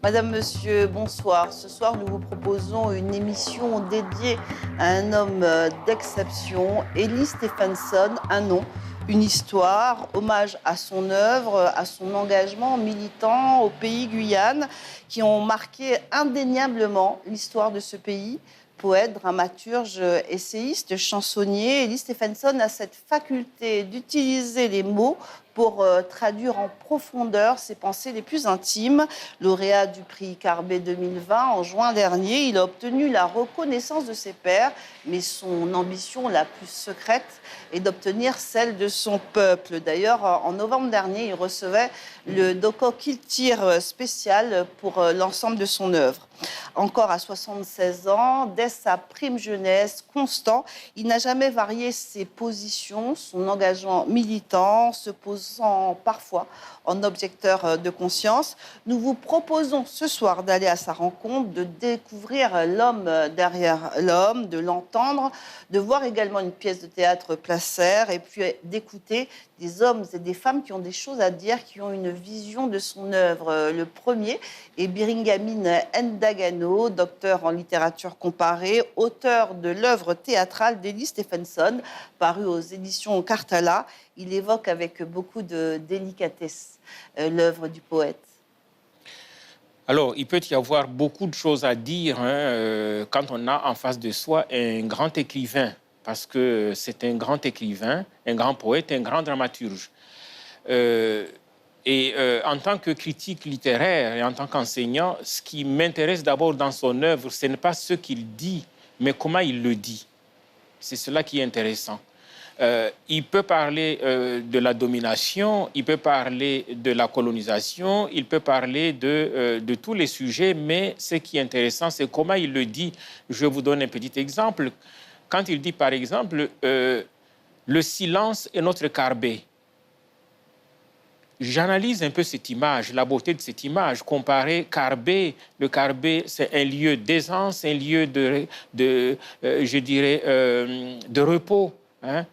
Madame, Monsieur, bonsoir. Ce soir, nous vous proposons une émission dédiée à un homme d'exception, Ellis Stephenson, un nom, une histoire, hommage à son œuvre, à son engagement militant au pays Guyane, qui ont marqué indéniablement l'histoire de ce pays. Poète, dramaturge, essayiste, chansonnier, Ellis Stephenson a cette faculté d'utiliser les mots pour traduire en profondeur ses pensées les plus intimes. Lauréat du prix Carbet 2020 en juin dernier, il a obtenu la reconnaissance de ses pairs, mais son ambition la plus secrète est d'obtenir celle de son peuple. D'ailleurs, en novembre dernier, il recevait le Doko Kiltir spécial pour l'ensemble de son œuvre. Encore à 76 ans, dès sa prime jeunesse, constant, il n'a jamais varié ses positions, son engagement militant, se posant parfois en objecteur de conscience. Nous vous proposons ce soir d'aller à sa rencontre, de découvrir l'homme derrière l'homme, de l'entendre, de voir également une pièce de théâtre Placer et puis d'écouter des hommes et des femmes qui ont des choses à dire, qui ont une vision de son œuvre. Le premier est Biringamine Ndagano, docteur en littérature comparée, auteur de l'œuvre théâtrale d'Ellis Stephenson, parue aux éditions Cartala. Il évoque avec beaucoup de délicatesse l'œuvre du poète. Alors, il peut y avoir beaucoup de choses à dire quand on a en face de soi un grand écrivain, parce que c'est un grand écrivain, un grand poète, un grand dramaturge. En tant que critique littéraire et en tant qu'enseignant, ce qui m'intéresse d'abord dans son œuvre, ce n'est pas ce qu'il dit, mais comment il le dit. C'est cela qui est intéressant. Il peut parler de la domination, il peut parler de la colonisation, il peut parler de tous les sujets, mais ce qui est intéressant, c'est comment il le dit. Je vous donne un petit exemple. Quand il dit, par exemple, le silence est notre carbet. J'analyse un peu cette image, la beauté de cette image, comparée Carbet. Le Carbet, c'est un lieu d'aisance, un lieu de repos, hein,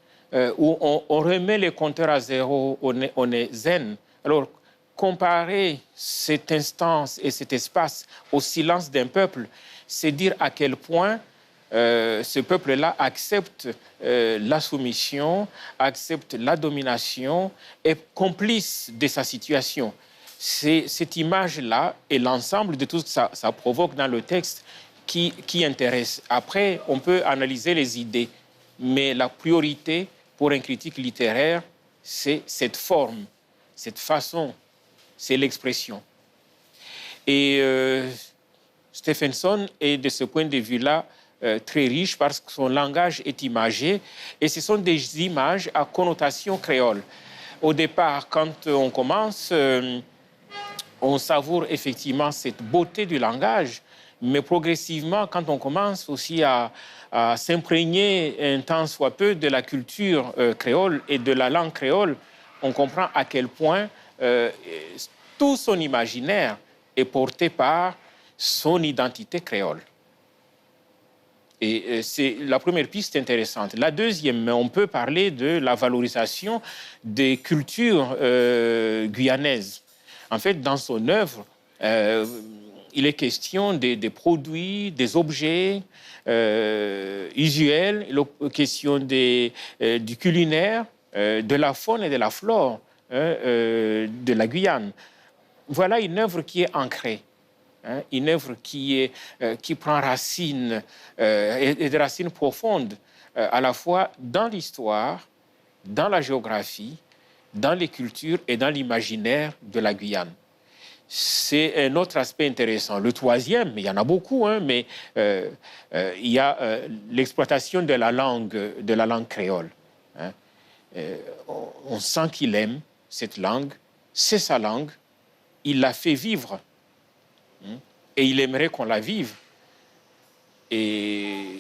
où on remet les compteurs à zéro, on est zen. Alors, comparer cette instance et cet espace au silence d'un peuple, c'est dire à quel point ce peuple-là accepte la soumission, accepte la domination, est complice de sa situation. C'est cette image-là et l'ensemble de tout ce que ça provoque dans le texte qui intéresse. Après, on peut analyser les idées, mais la priorité pour un critique littéraire, c'est cette forme, cette façon, c'est l'expression. Et Stephenson est, de ce point de vue-là, très riche parce que son langage est imagé et ce sont des images à connotation créole. Au départ, quand on commence, on savoure effectivement cette beauté du langage, mais progressivement, quand on commence aussi à s'imprégner un tant soit peu de la culture créole et de la langue créole, on comprend à quel point tout son imaginaire est porté par son identité créole. Et c'est la première piste intéressante. La deuxième, on peut parler de la valorisation des cultures guyanaises. En fait, dans son œuvre, il est question des produits, des objets usuels, il est question du culinaire, de la faune et de la flore de la Guyane. Voilà une œuvre qui est ancrée. Une œuvre qui prend racine et des racines profondes, à la fois dans l'histoire, dans la géographie, dans les cultures et dans l'imaginaire de la Guyane. C'est un autre aspect intéressant. Le troisième, il y en a beaucoup, mais il y a l'exploitation de la langue créole. On sent qu'il aime cette langue, c'est sa langue, il l'a fait vivre. Et il aimerait qu'on la vive. Et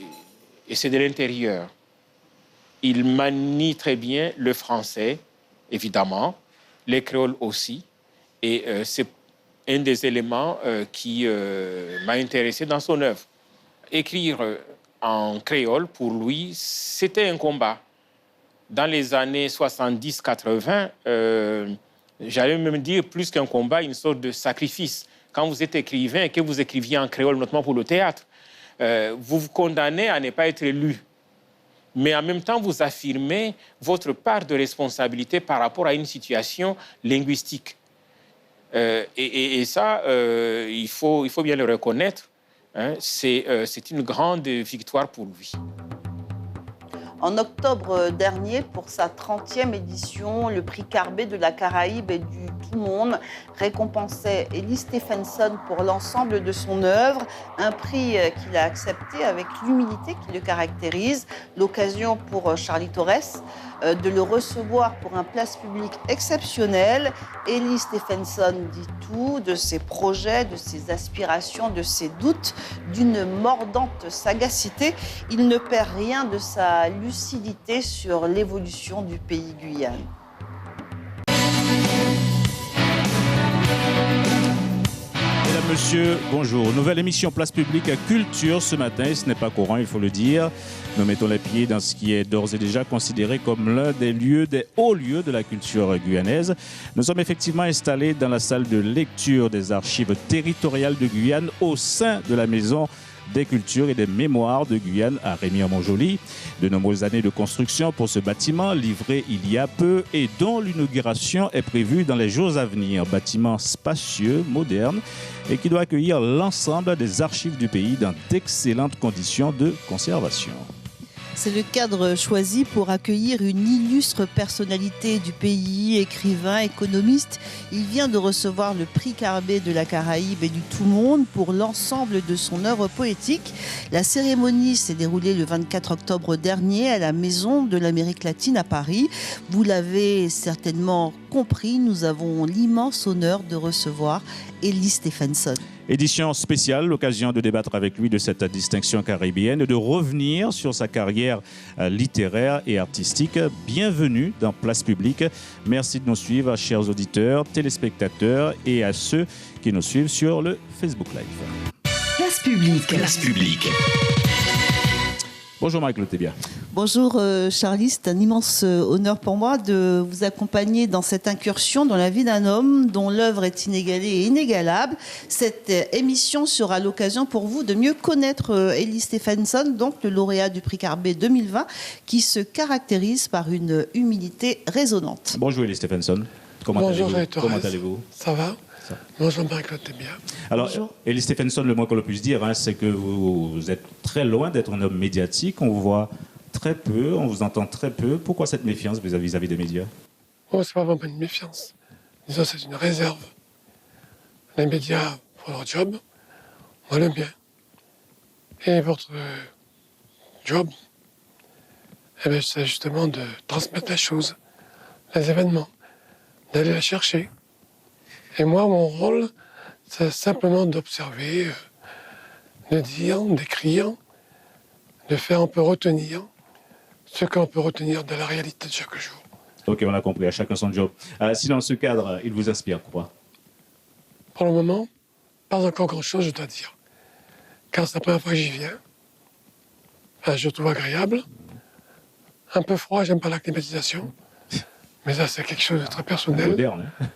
c'est de l'intérieur. Il manie très bien le français, évidemment, les créoles aussi. Et c'est un des éléments qui m'a intéressé dans son œuvre. Écrire en créole, pour lui, c'était un combat. Dans les années 70-80, j'allais même dire plus qu'un combat, une sorte de sacrifice. quand vous êtes écrivain et que vous écriviez en créole, notamment pour le théâtre, vous vous condamnez à ne pas être lu. Mais en même temps, vous affirmez votre part de responsabilité par rapport à une situation linguistique. Et ça, il faut bien le reconnaître. Hein, c'est une grande victoire pour lui. En octobre dernier, pour sa 30e édition, le prix Carbet de la Caraïbe et du Tout-Monde récompensait Ellis Stephenson pour l'ensemble de son œuvre, un prix qu'il a accepté avec l'humilité qui le caractérise, l'occasion pour Charlie Torres de le recevoir pour un place publique exceptionnel. Ellis Stephenson dit tout de ses projets, de ses aspirations, de ses doutes, d'une mordante sagacité. Il ne perd rien de sa lucidité sur l'évolution du pays Guyane. Mesdames, Messieurs, bonjour. Nouvelle émission Place Publique à Culture ce matin. Ce n'est pas courant, il faut le dire. Nous mettons les pieds dans ce qui est d'ores et déjà considéré comme l'un des hauts lieux de la culture guyanaise. Nous sommes effectivement installés dans la salle de lecture des archives territoriales de Guyane au sein de la maison des cultures et des mémoires de Guyane à Remire-Montjoly. De nombreuses années de construction pour ce bâtiment livré il y a peu et dont l'inauguration est prévue dans les jours à venir. Bâtiment spacieux, moderne et qui doit accueillir l'ensemble des archives du pays dans d'excellentes conditions de conservation. C'est le cadre choisi pour accueillir une illustre personnalité du pays, écrivain, économiste. Il vient de recevoir le prix Carbet de la Caraïbe et du Tout-Monde pour l'ensemble de son œuvre poétique. La cérémonie s'est déroulée le 24 octobre dernier à la Maison de l'Amérique latine à Paris. Vous l'avez certainement compris, nous avons l'immense honneur de recevoir Ellis Stephenson. Édition spéciale, l'occasion de débattre avec lui de cette distinction caribéenne et de revenir sur sa carrière littéraire et artistique. Bienvenue dans Place Publique. Merci de nous suivre, chers auditeurs, téléspectateurs et à ceux qui nous suivent sur le Facebook Live. Place Publique. Place Publique. Bonjour Marie-Claude Tébia. Bonjour Charlie, c'est un immense honneur pour moi de vous accompagner dans cette incursion dans la vie d'un homme dont l'œuvre est inégalée et inégalable. Cette émission sera l'occasion pour vous de mieux connaître Ellis Stephenson, donc le lauréat du prix Carbet 2020, qui se caractérise par une humilité résonnante. Bonjour Ellis Stephenson. Bonjour Comment allez-vous? Ça va? Bonjour Marie-Claude Tébia. Alors, Ellis Stephenson, le moins qu'on le puisse dire, c'est que vous êtes très loin d'être un homme médiatique. On vous voit très peu, on vous entend très peu. Pourquoi cette méfiance vis-à-vis des médias? Oh, c'est pas vraiment une méfiance. Disons, c'est une réserve. Les médias font leur job, moi le mien. Et votre job, c'est justement de transmettre les choses, les événements, d'aller les chercher. Et moi, mon rôle, c'est simplement d'observer, de dire, d'écrire, de faire un peu retenir ce qu'on peut retenir de la réalité de chaque jour. Ok, on a compris, à chacun son job. Si dans ce cadre, il vous inspire quoi? Pour le moment, pas encore grand-chose, je dois dire. Car c'est la première fois que j'y viens. Je le trouve agréable. Un peu froid, j'aime pas la climatisation. Mais ça, c'est quelque chose de très personnel. Moderne, hein?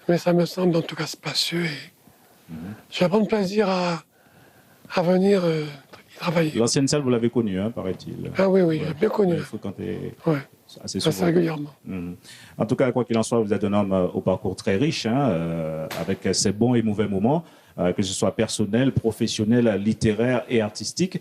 Mais ça me semble en tout cas spacieux et je vais prendre plaisir à venir y travailler. L'ancienne salle, vous l'avez connue, hein, paraît-il. Ah oui, j'ai bien connu. Il faut compter assez Assez souvent. régulièrement. En tout cas, quoi qu'il en soit, vous êtes un homme au parcours très riche, avec ses bons et mauvais moments, que ce soit personnel, professionnel, littéraire et artistique.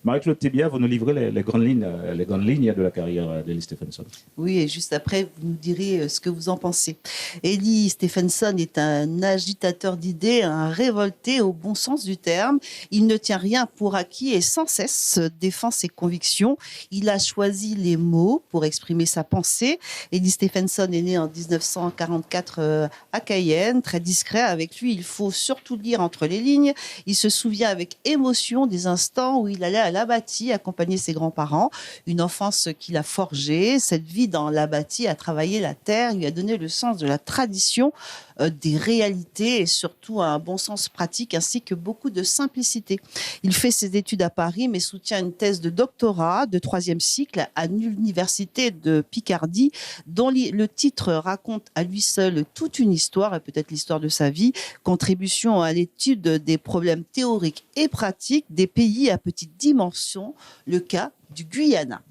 Marie-Claude Tébia, vous nous livrez les grandes lignes de la carrière d'Ellis Stephenson. Oui, et juste après, vous nous direz ce que vous en pensez. Ellis Stephenson est un agitateur d'idées, un révolté au bon sens du terme. Il ne tient rien pour acquis et sans cesse défend ses convictions. Il a choisi les mots pour exprimer sa pensée. Ellis Stephenson est né en 1944 à Cayenne, très discret. Avec lui, il faut surtout lire entre les lignes. Il se souvient avec émotion des instants où il allait à l'Abati, accompagner ses grands-parents. Une enfance qu'il a forgée. Cette vie dans l'Abati, a travaillé la terre, lui a donné le sens de la tradition, des réalités et surtout un bon sens pratique ainsi que beaucoup de simplicité. Il fait ses études à Paris mais soutient une thèse de doctorat de 3e cycle à l'université de Picardie dont le titre raconte à lui seul toute une histoire et peut-être l'histoire de sa vie, contribution à l'étude des problèmes théoriques et pratiques des pays à petite dimension, le cas du Guyana.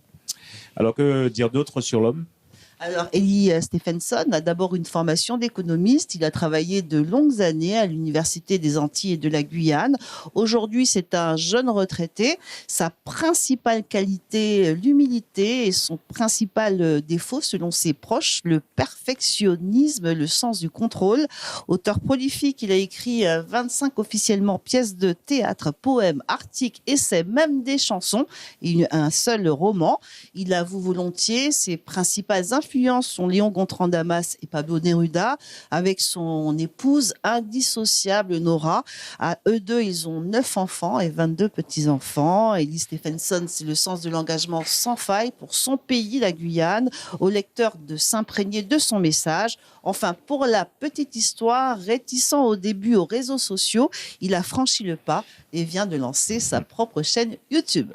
Alors que dire d'autre sur l'homme ? Alors, Eli Stephenson a d'abord une formation d'économiste. Il a travaillé de longues années à l'Université des Antilles et de la Guyane. Aujourd'hui, c'est un jeune retraité. Sa principale qualité, l'humilité, et son principal défaut, selon ses proches, le perfectionnisme, le sens du contrôle. Auteur prolifique, il a écrit 25 officiellement pièces de théâtre, poèmes, articles, essais, même des chansons, et un seul roman. Il avoue volontiers ses principales influences sont Léon Gontran Damas et Pablo Neruda, avec son épouse indissociable Nora. À eux deux, ils ont 9 enfants et 22 petits-enfants. Eli Stephenson, c'est le sens de l'engagement sans faille pour son pays, la Guyane, au lecteur de s'imprégner de son message. Enfin, pour la petite histoire, réticent au début aux réseaux sociaux, il a franchi le pas et vient de lancer sa propre chaîne YouTube.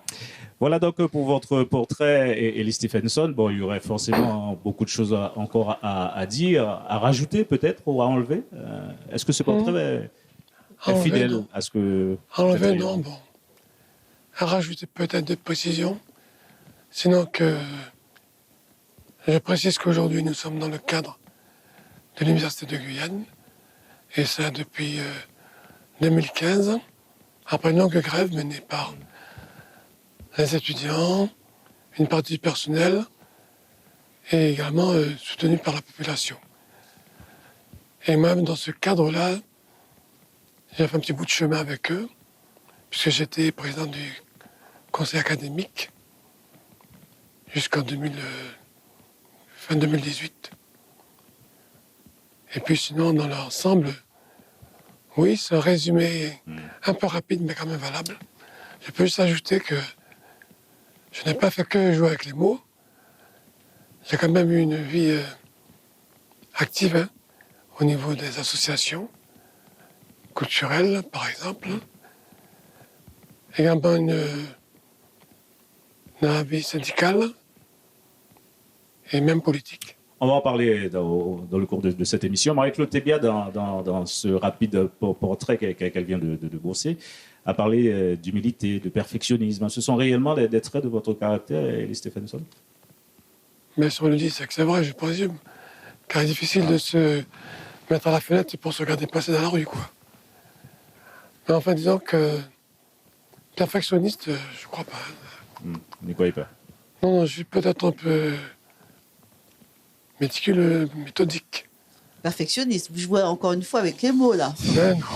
Voilà donc pour votre portrait, Eli Stephenson. Bon, il y aurait forcément beaucoup de choses encore à dire, à rajouter peut-être ou à enlever. Est-ce que ce portrait est fidèle à ce que... Enlever, non, bon. À rajouter peut-être des précisions. Sinon que je précise qu'aujourd'hui, nous sommes dans le cadre de l'Université de Guyane. Et ça depuis 2015, après une longue grève menée par les étudiants, une partie du personnel et également soutenue par la population. Et même dans ce cadre-là, j'ai fait un petit bout de chemin avec eux, puisque j'étais président du conseil académique jusqu'en fin 2018. Et puis sinon, dans l'ensemble, oui, c'est un résumé un peu rapide, mais quand même valable. Je peux juste ajouter que je n'ai pas fait que jouer avec les mots. J'ai quand même eu une vie active au niveau des associations culturelles, par exemple. Également une vie syndicale et même politique. On va en parler dans le cours de cette émission. Marie-Claude Thébia, dans ce rapide portrait qu'elle vient de brosser, a parlé d'humilité, de perfectionnisme. Ce sont réellement des traits de votre caractère, Eli Stephenson ? Mais si on le dit, c'est que c'est vrai, je présume. Car il est difficile de se mettre à la fenêtre pour se regarder passer dans la rue, quoi. Mais enfin, disons que perfectionniste, je crois pas. Vous n'y croyez pas ? Non, je suis peut-être un peu méticuleux, méthodique. Perfectionniste, vous jouez encore une fois avec les mots là. Mais non.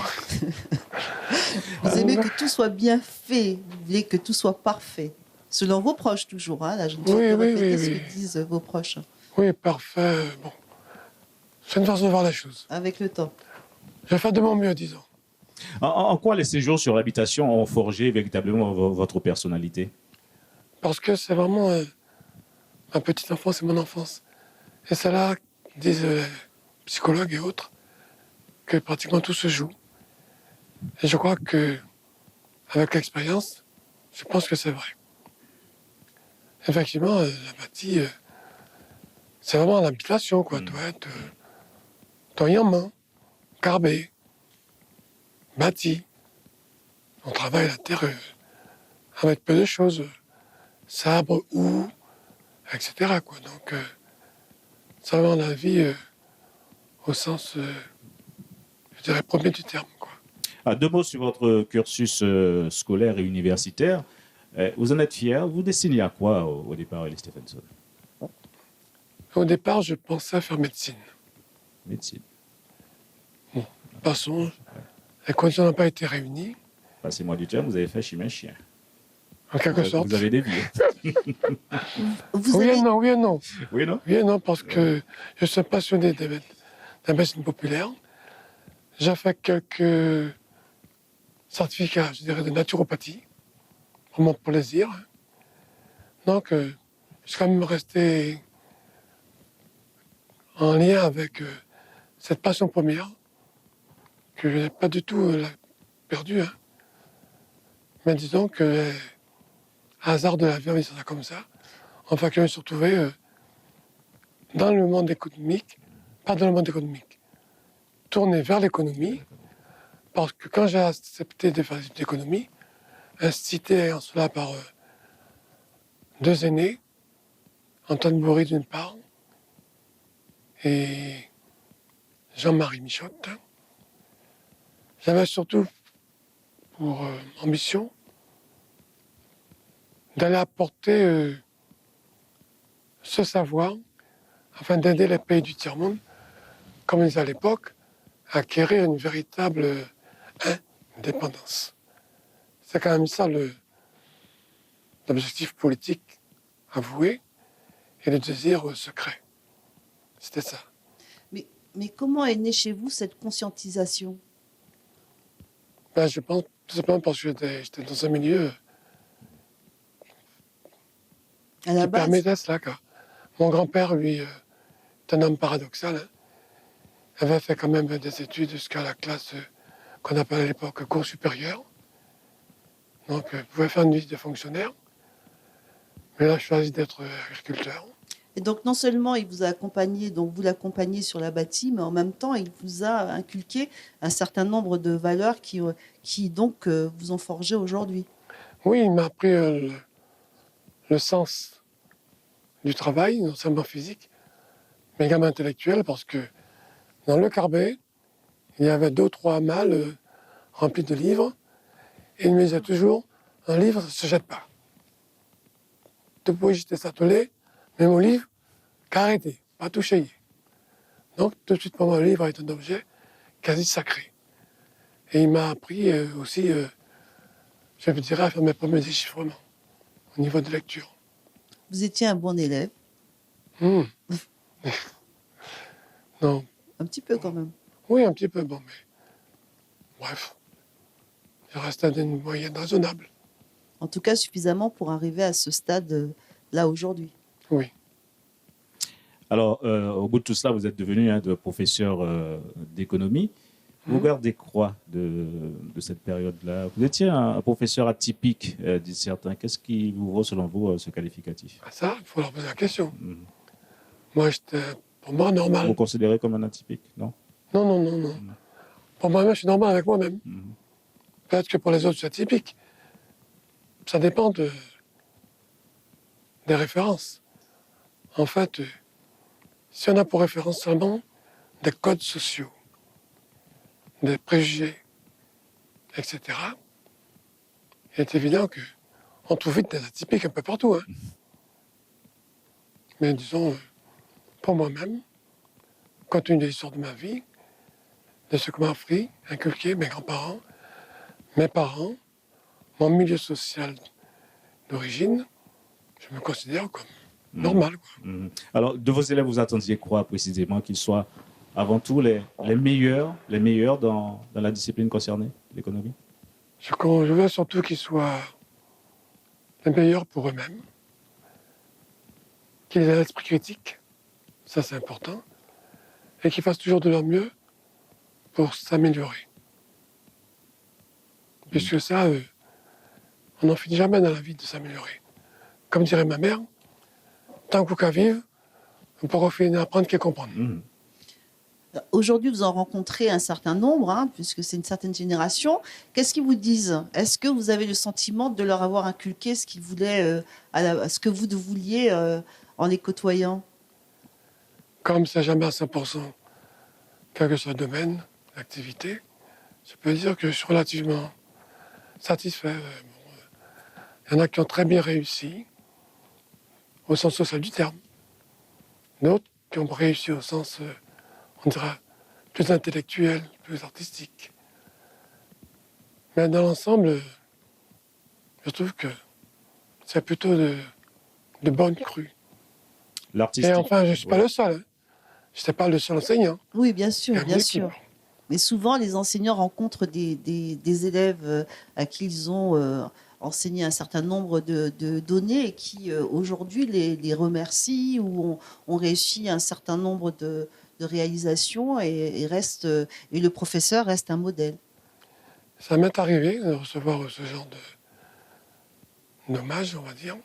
Vous aimez que tout soit bien fait, vous voulez que tout soit parfait. Selon vos proches toujours, hein, là je ne sais pas répéter ce que disent vos proches. Oui, parfait, bon. C'est une façon de voir la chose. Avec le temps. Je vais faire de mon mieux, disons. En quoi les séjours sur l'habitation ont forgé véritablement votre personnalité ? Parce que c'est vraiment ma petite enfance et mon enfance. Et c'est là, disent psychologues et autres, que pratiquement tout se joue. Et je crois que, avec l'expérience, je pense que c'est vrai. Effectivement, l'Abati, c'est vraiment l'habitation, quoi. Doit être Toyama, Carbet, bâti. On travaille la terre avec peu de choses. Sabre, houx, etc., quoi. Donc, c'est vraiment la vie au sens, je dirais, premier du terme, quoi. Deux mots sur votre cursus scolaire et universitaire. Vous en êtes fier. Vous destinez à quoi au départ, Eli Stephenson ? Au départ, je pensais faire médecine. Médecine. Bon, passons. Les conditions n'ont pas été réunies. Passez-moi du terme, vous avez fait chimie chien. En quelque sorte. Vous avez dévié. Oui et non, oui et non. Oui, non ? Oui et non, parce que je suis passionné de la médecine populaire. J'ai fait quelques certificats, je dirais, de naturopathie, pour mon plaisir. Donc, je suis quand même resté en lien avec cette passion première, que je n'ai pas du tout perdue. Mais disons que, hasard de la vie, on va dire ça comme ça, enfin, que je me suis retrouvé dans le monde économique, pas dans le monde économique, tourné vers l'économie, parce que quand j'ai accepté de faire des études d'économie, incité en cela par 2 aînés, Antoine Bory d'une part, et Jean-Marie Michotte, j'avais surtout pour ambition d'aller apporter ce savoir afin d'aider les pays du tiers-monde, comme on disait à l'époque, à acquérir une véritable indépendance. C'est quand même ça l'objectif politique avoué et le désir secret. C'était ça. Mais comment est née chez vous cette conscientisation? Ben, je pense tout simplement parce que j'étais dans un milieu À la qui base, permettait cela. Car mon grand-père, lui, est un homme paradoxal, avait fait quand même des études jusqu'à la classe qu'on appelait à l'époque cours supérieur. Donc, il pouvait faire une vie de fonctionnaire. Mais là, je choisi d'être agriculteur. et donc non seulement il vous a accompagné, donc vous l'accompagnez sur la bâtie, mais en même temps il vous a inculqué un certain nombre de valeurs qui donc vous ont forgé aujourd'hui. Oui, il m'a appris le sens du travail, non seulement physique, mais également intellectuel, parce que dans le carbet, il y avait 2 ou 3 malles remplis de livres, et il me disait toujours, un livre ne se jette pas. Tu pouvais jeter ça attelé, mais mon livre, qu'arrêter, pas toucher. Donc, tout de suite, pour moi, le livre est un objet quasi sacré. Et il m'a appris aussi, je dirais, à faire mes premiers déchiffrements au niveau de lecture. Vous étiez un bon élève, Non, un petit peu quand même. oui, un petit peu, bon, mais bref, je reste à une moyenne raisonnable. En tout cas suffisamment pour arriver à ce stade là aujourd'hui. Oui. Alors, au bout de tout cela, vous êtes devenu de professeur d'économie. Vous gardez quoi de cette période-là? Vous étiez un professeur atypique, disent certains. Qu'est-ce qui vous vaut, selon vous, ce qualificatif? Ça, il faut leur poser la question. Moi, j'étais, pour moi, Vous normal. vous considérez comme un atypique, non? Non. Pour moi-même, je suis normal avec moi-même. Peut-être que pour les autres, c'est atypique. Ça dépend des références. En fait, si on a pour référence seulement des codes sociaux, des préjugés, etc., il est évident qu'on trouve vite des atypiques un peu partout. Mais disons, pour moi-même, compte tenu de l'histoire de ma vie, de ce que m'a appris, inculqué mes grands-parents, mes parents, mon milieu social d'origine, je me considère comme normal. Alors, de vos élèves, vous attendiez quoi précisément? Qu'ils soient avant tout les meilleurs dans la discipline concernée, l'économie? Je veux surtout qu'ils soient les meilleurs pour eux-mêmes, qu'ils aient l'esprit critique, ça c'est important, et qu'ils fassent toujours de leur mieux pour s'améliorer. Puisque ça, on n'en finit jamais dans la vie de s'améliorer. Comme dirait ma mère, tant qu'au cas vive, on pourra finir à apprendre qu'à comprendre. Aujourd'hui, vous en rencontrez un certain nombre, puisque c'est une certaine génération. Qu'est-ce qu'ils vous disent? Est-ce que vous avez le sentiment de leur avoir inculqué ce qu'ils voulaient, ce que vous vouliez en les côtoyant? Comme c'est jamais à 100%, quel que soit le domaine d'activité, je peux dire que je suis relativement satisfait. Il y en a qui ont très bien réussi, au sens social du terme. D'autres qui ont réussi au sens, on dirait, plus intellectuel, plus artistique. Mais dans l'ensemble, je trouve que c'est plutôt de bonnes crues. L'artistique. Et enfin, je ne suis pas le seul. Je n'étais pas le seul enseignant. Oui, bien sûr, Il y a une bien équipe. sûr. Mais souvent, les enseignants rencontrent des élèves à qui ils ont enseigné un certain nombre de données et qui aujourd'hui les remercient ou ont réussi un certain nombre de réalisations et le professeur reste un modèle. Ça m'est arrivé de recevoir ce genre d'hommage, on va dire.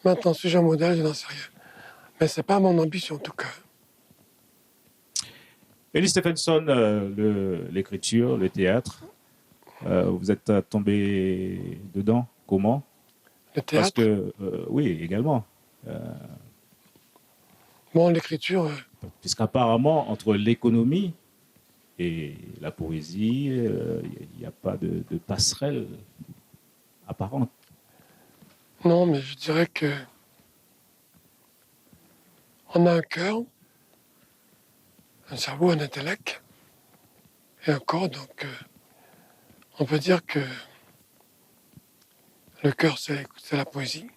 Maintenant, suis-je un modèle, je n'en sais rien. Mais ce n'est pas mon ambition en tout cas. Ellis Stephenson, l'écriture, le théâtre, vous êtes tombé dedans comment? Le théâtre. Parce que, oui, également. Bon, l'écriture. Puisqu'apparemment, entre l'économie et la poésie, il n'y a pas de passerelle apparente. Non, mais je dirais que on a un cœur, un cerveau, un intellect et un corps. Donc, on peut dire que le cœur, c'est la poésie.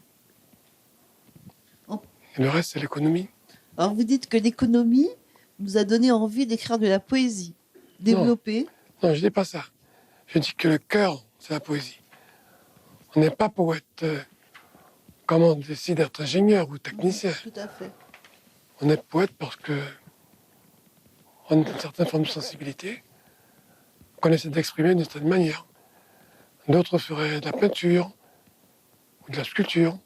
Et le reste, c'est l'économie. Alors, vous dites que l'économie vous a donné envie d'écrire de la poésie. Développer. Non, je ne dis pas ça. Je dis que le cœur, c'est la poésie. On n'est pas poète comme on décide d'être ingénieur ou technicien. Tout à fait. On est poète parce que on a une certaine forme de sensibilité qu'on essaie d'exprimer d'une certaine manière. D'autres feraient de la peinture ou de la sculpture.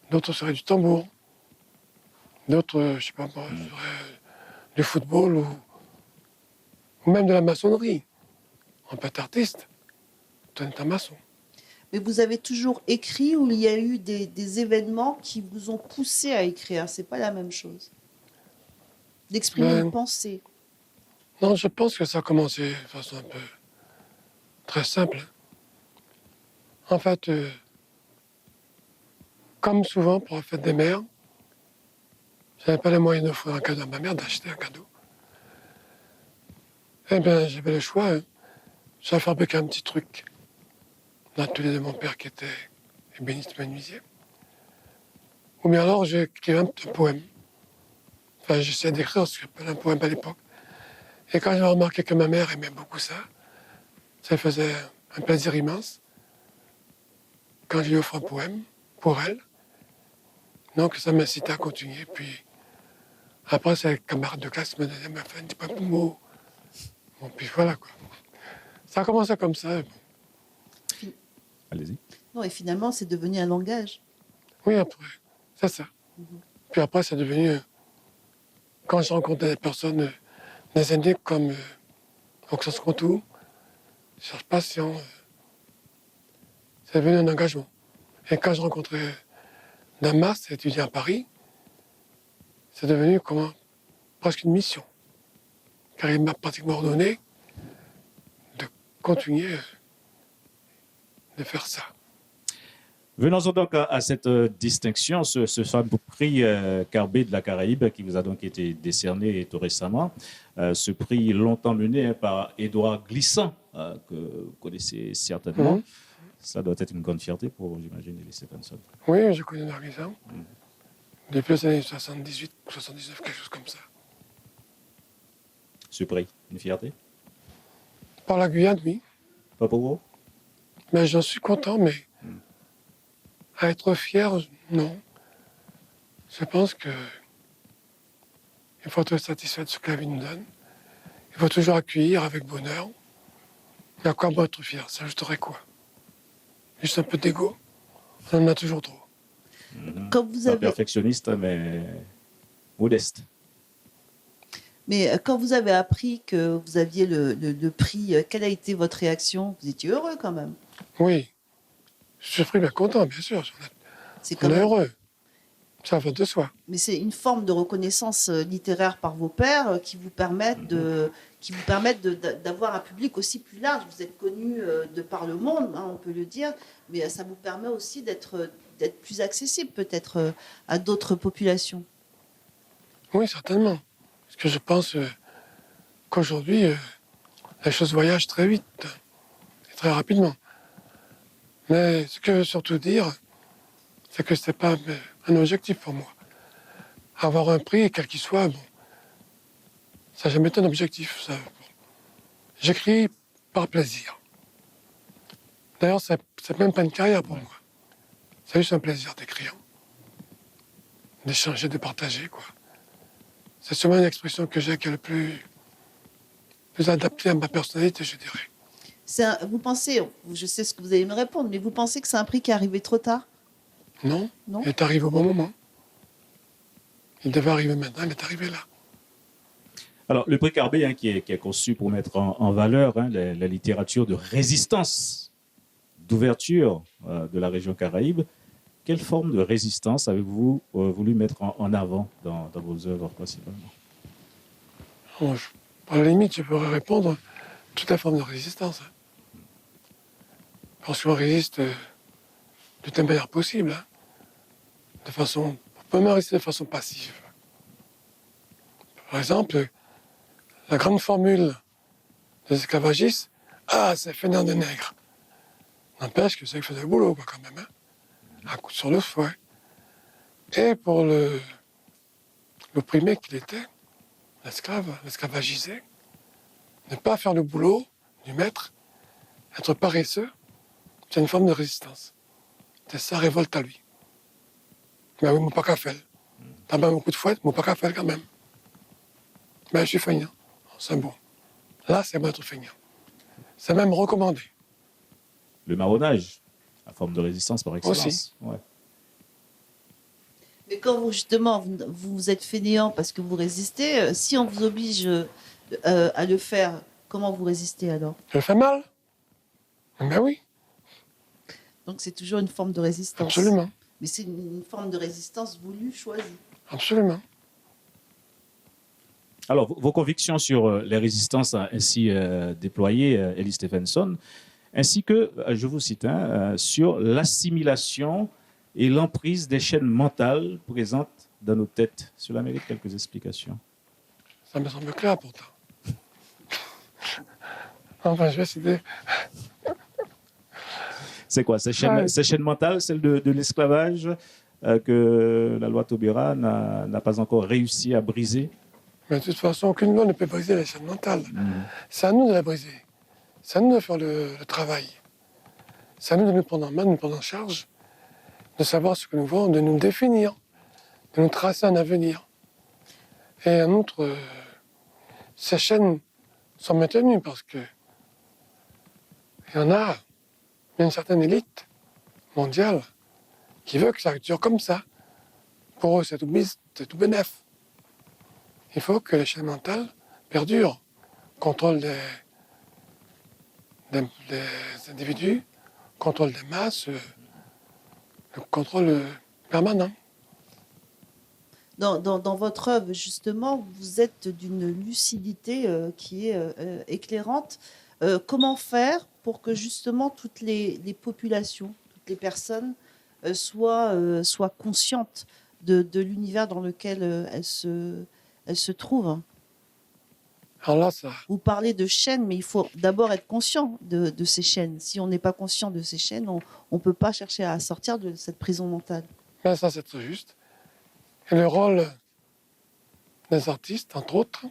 D'autres seraient du tambour. D'autres, je sais pas moi, seraient du football ou même de la maçonnerie. On peut être artiste, toi tu es un maçon. Mais vous avez toujours écrit ou il y a eu des événements qui vous ont poussé à écrire? C'est pas la même chose. D'exprimer une pensée. Non, je pense que ça a commencé de façon un peu très simple. En fait, comme souvent pour la fête des mères, je n'avais pas les moyens d'offrir un cadeau à ma mère, d'acheter un cadeau. Eh bien, j'avais le choix. J'ai fabriqué un petit truc dans l'atelier de mon père qui était ébéniste menuisier. Ou bien alors, j'ai écrit un poème. Enfin, j'essayais d'écrire ce qu'on appelait un poème à l'époque. Et quand j'ai remarqué que ma mère aimait beaucoup ça, ça faisait un plaisir immense. Quand je lui offre un poème pour elle, donc ça m'incitait à continuer. Puis après, c'est les camarades de classe qui me disaient, mais enfin, dis pas de mots. Bon, puis voilà quoi. Ça a commencé comme ça. Bon. Allez-y. Non, et finalement, c'est devenu un langage. Oui, après, c'est ça. Puis après, c'est devenu, quand je rencontre des personnes, des aînés comme Roxane Contou, Serge Patient, c'est devenu un engagement. Et quand je rencontrais Damas, étudiant à Paris, c'est devenu comme presque une mission. Car il m'a pratiquement ordonné de continuer de faire ça. Venons-en donc à cette distinction, ce fameux prix Carbet de la Caraïbe qui vous a donc été décerné tout récemment. Ce prix longtemps mené par Édouard Glissant, que vous connaissez certainement. Ça doit être une grande fierté pour vous, j'imagine, Ellis Stephenson. Oui, je connais Édouard Glissant. Depuis les années 78, 79, quelque chose comme ça. Ce prix, une fierté? Par la Guyane, oui. Pas pour vous? Mais j'en suis content, mais à être fier, non. Je pense que il faut être satisfait de ce que la vie nous donne. Il faut toujours accueillir avec bonheur. Et à quoi bon être fier? Ça ajouterait quoi? Juste un peu d'ego. On en a toujours trop. Quand vous Pas avez... perfectionniste, mais modeste. Mais quand vous avez appris que vous aviez le prix, quelle a été votre réaction? Vous étiez heureux quand même? Oui. Je suis surpris, bien content, bien sûr. On est heureux. Ça va de soi. Mais c'est une forme de reconnaissance littéraire par vos pairs qui vous permettent d'avoir un public aussi plus large. Vous êtes connu de par le monde, hein, on peut le dire, mais ça vous permet aussi d'être plus accessible peut-être à d'autres populations. Oui, certainement. Parce que je pense qu'aujourd'hui, les choses voyagent très vite et très rapidement. Mais ce que je veux surtout dire, c'est que ce n'est pas un objectif pour moi. Avoir un prix, quel qu'il soit, bon, ça n'a jamais été un objectif. Ça, bon. J'écris par plaisir. D'ailleurs, c'est même pas une carrière pour moi. C'est juste un plaisir d'écrire, d'échanger, de partager, quoi. C'est sûrement une expression que j'ai qui est le plus adaptée à ma personnalité, je dirais. Vous pensez, je sais ce que vous allez me répondre, mais vous pensez que c'est un prix qui est arrivé trop tard? Non, Non. il est arrivé au bon moment. Il devait arriver maintenant, il est arrivé là. Alors, le prix Carbet, qui est conçu pour mettre en valeur la littérature de résistance, d'ouverture de la région Caraïbe, quelle forme de résistance avez-vous voulu mettre en avant dans vos œuvres principalement? À la limite, je pourrais répondre toutes les formes de résistance. Parce qu'on résiste de toutes les manières possibles. On peut même résister de façon passive. Par exemple, la grande formule des esclavagistes, c'est fainéant de nègre. N'empêche que c'est que faisait le boulot, quand même. Un coup sur le fouet. Et pour l'opprimé qu'il était, l'esclavagisé, ne pas faire le boulot du maître, être paresseux, c'est une forme de résistance. C'est sa révolte à lui. Mais oui, mon pas qu'à faire. T'as bien beaucoup de fouettes, mon pas qu'à faire quand même. Mais je suis feignant. C'est bon. Là, c'est bon être feignant. C'est même recommandé. Le marronnage, la forme de résistance par excellence. Aussi. Ouais. Mais quand vous êtes fainéant parce que vous résistez, si on vous oblige à le faire, comment vous résistez alors? Je le fais mal. Ben oui, Donc c'est toujours une forme de résistance. absolument. Mais c'est une forme de résistance voulue, choisie. Absolument. Alors, vos convictions sur les résistances ainsi déployées, Ellie Stephenson, ainsi que, je vous cite, sur l'assimilation et l'emprise des chaînes mentales présentes dans nos têtes. Cela mérite quelques explications. Ça me semble clair pourtant. Enfin, je vais citer. C'est quoi ces chaînes mentales, celles de l'esclavage que la loi Taubira n'a pas encore réussi à briser? Mais de toute façon, aucune loi ne peut briser les chaînes mentales. C'est à nous de la briser. C'est à nous de faire le travail. C'est à nous de nous prendre en main, de nous prendre en charge, de savoir ce que nous voulons, de nous définir, de nous tracer un avenir. Et en outre, ces chaînes sont maintenues parce que il y en a une certaine élite mondiale qui veut que ça dure comme ça. Pour eux, c'est tout bénef. Il faut que les chaînes mentales perdurent. Contrôle des individus, contrôle des masses, le contrôle permanent. Dans votre œuvre, justement, vous êtes d'une lucidité qui est éclairante. Comment faire pour que justement toutes les populations, toutes les personnes soient conscientes de l'univers dans lequel elles se trouvent? Alors là, ça, Vous parlez de chaînes, mais il faut d'abord être conscient de ces chaînes. Si on n'est pas conscient de ces chaînes, on ne peut pas chercher à sortir de cette prison mentale. ben ça c'est très juste. Et le rôle des artistes, entre autres,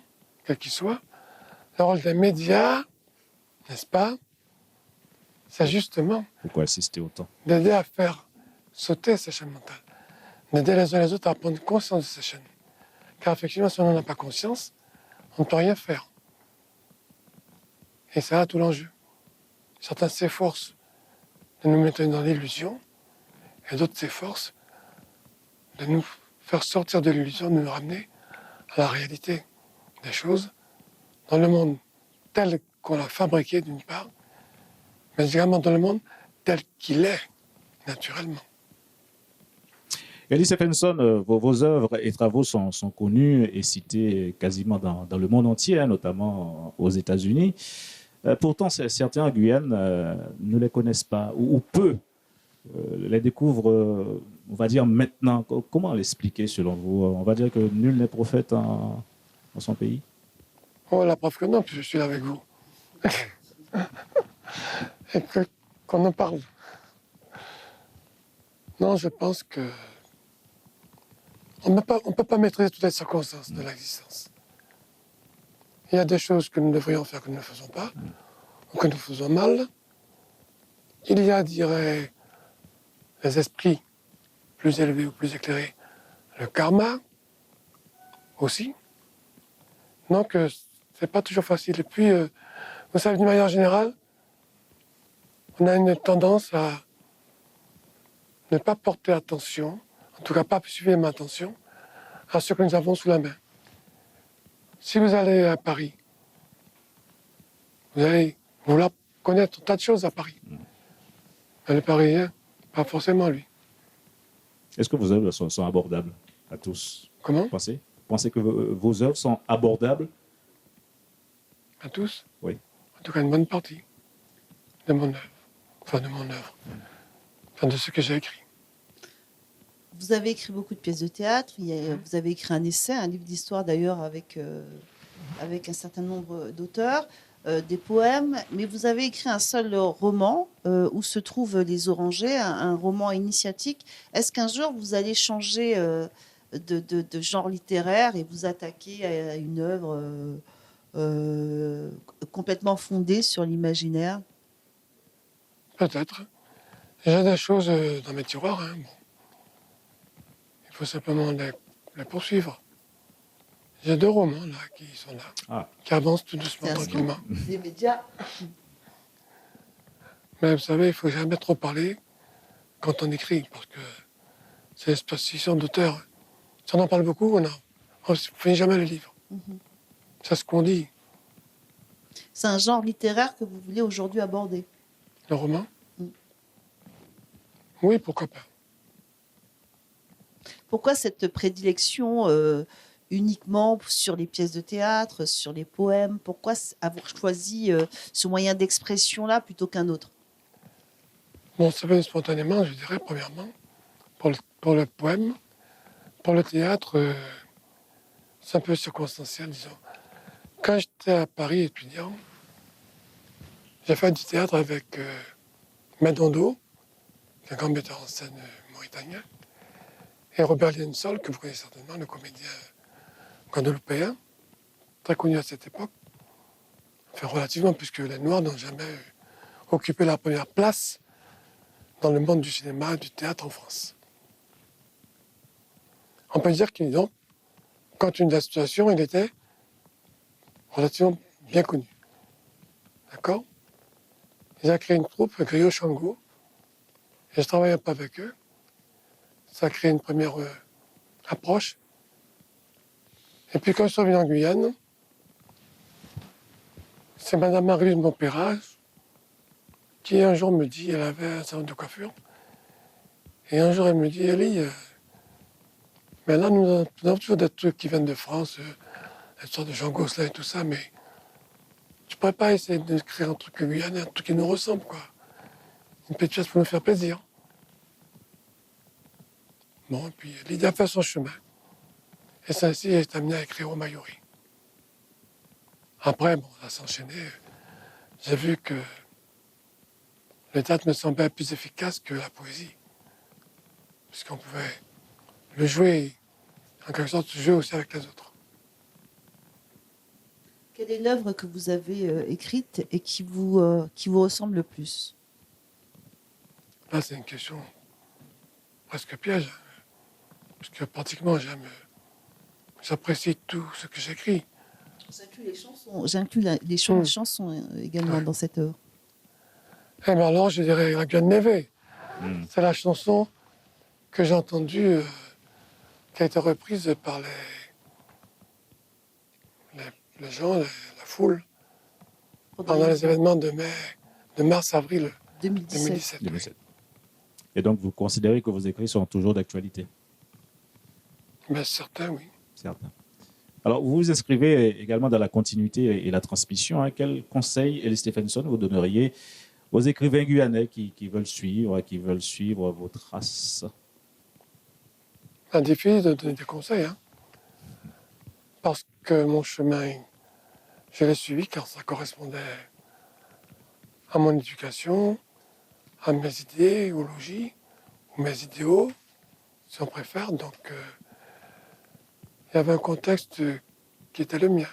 quel qu'il soit, le rôle des médias, n'est-ce pas, c'est justement Pourquoi insister autant? d'aider à faire sauter ces chaînes mentales, d'aider les uns les autres à prendre conscience de ces chaînes. Car effectivement, si on n'en a pas conscience, on ne peut rien faire. Et c'est là tout l'enjeu. Certains s'efforcent de nous mettre dans l'illusion, et d'autres s'efforcent de nous faire sortir de l'illusion, de nous ramener à la réalité des choses, dans le monde tel qu'on l'a fabriqué d'une part, mais également dans le monde tel qu'il est, naturellement. Ellie Stephenson, vos œuvres et travaux sont connus et cités quasiment dans le monde entier, notamment aux États-Unis. Pourtant, certains en Guyane ne les connaissent pas ou peu les découvrent, on va dire, maintenant. Comment l'expliquer selon vous? On va dire que nul n'est prophète dans son pays? Oh, la preuve que non, puis je suis là avec vous. Et qu'on en parle. Non, je pense que on ne peut pas maîtriser toutes les circonstances de l'existence. Il y a des choses que nous devrions faire que nous ne faisons pas, ou que nous faisons mal. Il y a, je dirais, les esprits plus élevés ou plus éclairés, le karma aussi. Donc, c'est pas toujours facile. Et puis, vous savez, d'une manière générale, on a une tendance à ne pas porter attention, en tout cas pas suffisamment attention, à ce que nous avons sous la main. Si vous allez à Paris, vous allez vouloir connaître un tas de choses à Paris. Mais le Parisien, pas forcément lui. Est-ce que vos œuvres sont abordables à tous? Comment? Pensez que vos œuvres sont abordables? À tous? Oui. En tout cas, une bonne partie de mon œuvre. Enfin, de ce que j'ai écrit. Vous avez écrit beaucoup de pièces de théâtre. Vous avez écrit un essai, un livre d'histoire d'ailleurs avec un certain nombre d'auteurs, des poèmes. Mais vous avez écrit un seul roman où se trouvent les Orangers, un roman initiatique. Est-ce qu'un jour vous allez changer de genre littéraire et vous attaquer à une œuvre complètement fondée sur l'imaginaire? Peut-être. J'ai des choses dans mes tiroirs. Bon. Il faut simplement les poursuivre. J'ai 2 romans là qui sont là, qui avancent tout doucement, tranquillement. Des médias. Mais vous savez, il ne faut jamais trop parler quand on écrit, parce que c'est l'exposition d'auteur. Si on en parle beaucoup, on ne finit jamais le livre. C'est ce qu'on dit. C'est un genre littéraire que vous voulez aujourd'hui aborder? Le roman? Oui, pourquoi pas. Pourquoi cette prédilection uniquement sur les pièces de théâtre, sur les poèmes? Pourquoi avoir choisi ce moyen d'expression-là plutôt qu'un autre? Bon, ça vient spontanément, je dirais, premièrement, pour le poème. Pour le théâtre, c'est un peu circonstanciel, disons. Quand j'étais à Paris étudiant, j'ai fait du théâtre avec Madondo, qui est un grand metteur en scène mauritanien, et Robert Liensol, que vous connaissez certainement, le comédien guadeloupéen, très connu à cette époque. Enfin, relativement, puisque les Noirs n'ont jamais occupé la première place dans le monde du cinéma et du théâtre en France. On peut dire qu'il donc, quand une de la situation, il était relativement bien connu. D'accord? Ils ont créé une troupe, Griot Shango, et je travaille un peu avec eux. Ça a créé une première approche. Et puis quand je suis revenu en Guyane, c'est Madame Marie de Montpérage qui un jour me dit, elle avait un salon de coiffure, et un jour elle me dit, Elie, mais là nous avons toujours des trucs qui viennent de France, des sortes de Jean Gosselin et tout ça, mais tu pourrais pas essayer d'écrire un truc guyanais, un truc qui nous ressemble, quoi. Une petite chose pour nous faire plaisir. Bon, et puis l'idée a fait son chemin. Et celle-ci est amenée à écrire au Mayori. Après, bon, ça s'est enchaîné. J'ai vu que le théâtre me semblait plus efficace que la poésie. Puisqu'on pouvait le jouer, en quelque sorte, jouer aussi avec les autres. Quelle est l'œuvre que vous avez écrite et qui vous ressemble le plus? Là, c'est une question presque piège. Parce que pratiquement, j'apprécie tout ce que j'écris. J'inclus les chansons également dans cette œuvre. Eh bien alors, je dirais La Guyane Neve. C'est la chanson que j'ai entendue, qui a été reprise par les gens, la foule, pendant les événements de mars-avril 2017. Oui. Et donc, vous considérez que vos écrits sont toujours d'actualité? Ben, certains, oui. Certains. Alors, vous vous inscrivez également dans la continuité et la transmission. Quel conseil, Elie Stephenson, vous donneriez aux écrivains guyanais qui veulent suivre vos traces? C'est difficile de donner des conseils, parce que mon chemin, je l'ai suivi car ça correspondait à mon éducation, à mes idées, au logis, ou mes idéaux, si on préfère. Donc, il y avait un contexte qui était le mien.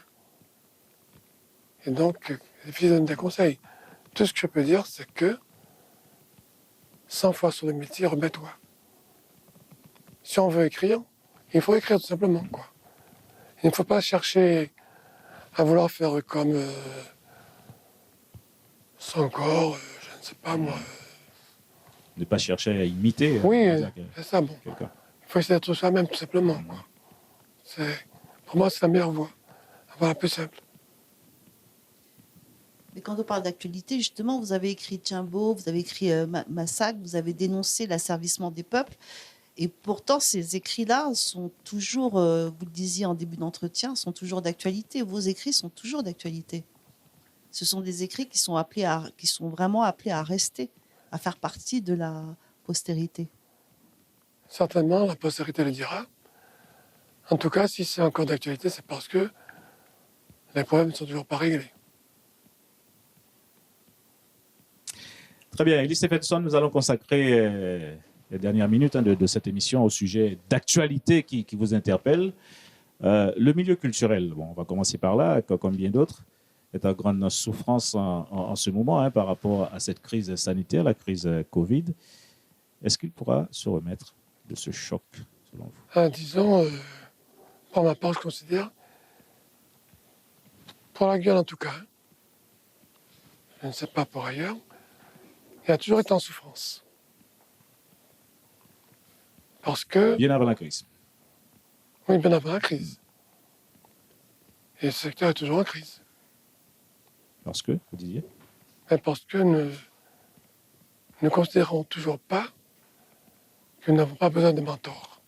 Et donc, c'est difficile de donner des conseils. Tout ce que je peux dire, c'est que 100 fois sur le métier, remets-toi. Si on veut écrire, il faut écrire tout simplement, quoi. Il ne faut pas chercher à vouloir faire comme son corps, je ne sais pas moi. Ne pas chercher à imiter. Oui, quelqu'un. c'est ça, bon. Quelqu'un. Il faut essayer d'être soi-même, tout simplement, quoi. Pour moi, c'est la meilleure voie. La voie la plus simple. Mais quand on parle d'actualité, justement, vous avez écrit Timbo, vous avez écrit Massacre, vous avez dénoncé l'asservissement des peuples. Et pourtant, ces écrits-là sont toujours, vous le disiez en début d'entretien, sont toujours d'actualité. Vos écrits sont toujours d'actualité. Ce sont des écrits qui sont vraiment appelés à rester, à faire partie de la postérité. Certainement, la postérité le dira. En tout cas, si c'est encore d'actualité, c'est parce que les problèmes ne sont toujours pas réglés. Très bien. Elie Stephenson, nous allons consacrer les dernières minutes de cette émission au sujet d'actualité qui vous interpelle. Le milieu culturel, bon, on va commencer par là, comme bien d'autres, est en grande souffrance en ce moment par rapport à cette crise sanitaire, la crise Covid. Est-ce qu'il pourra se remettre de ce choc, selon vous? Disons, pour ma part, je considère, pour la gueule en tout cas, je ne sais pas pour ailleurs, il a toujours été en souffrance. Parce que... Bien avant la crise. Oui, bien avant la crise. Et le secteur est toujours en crise. Parce que, vous disiez? Mais parce que nous ne considérons toujours pas que nous n'avons pas besoin de mentors.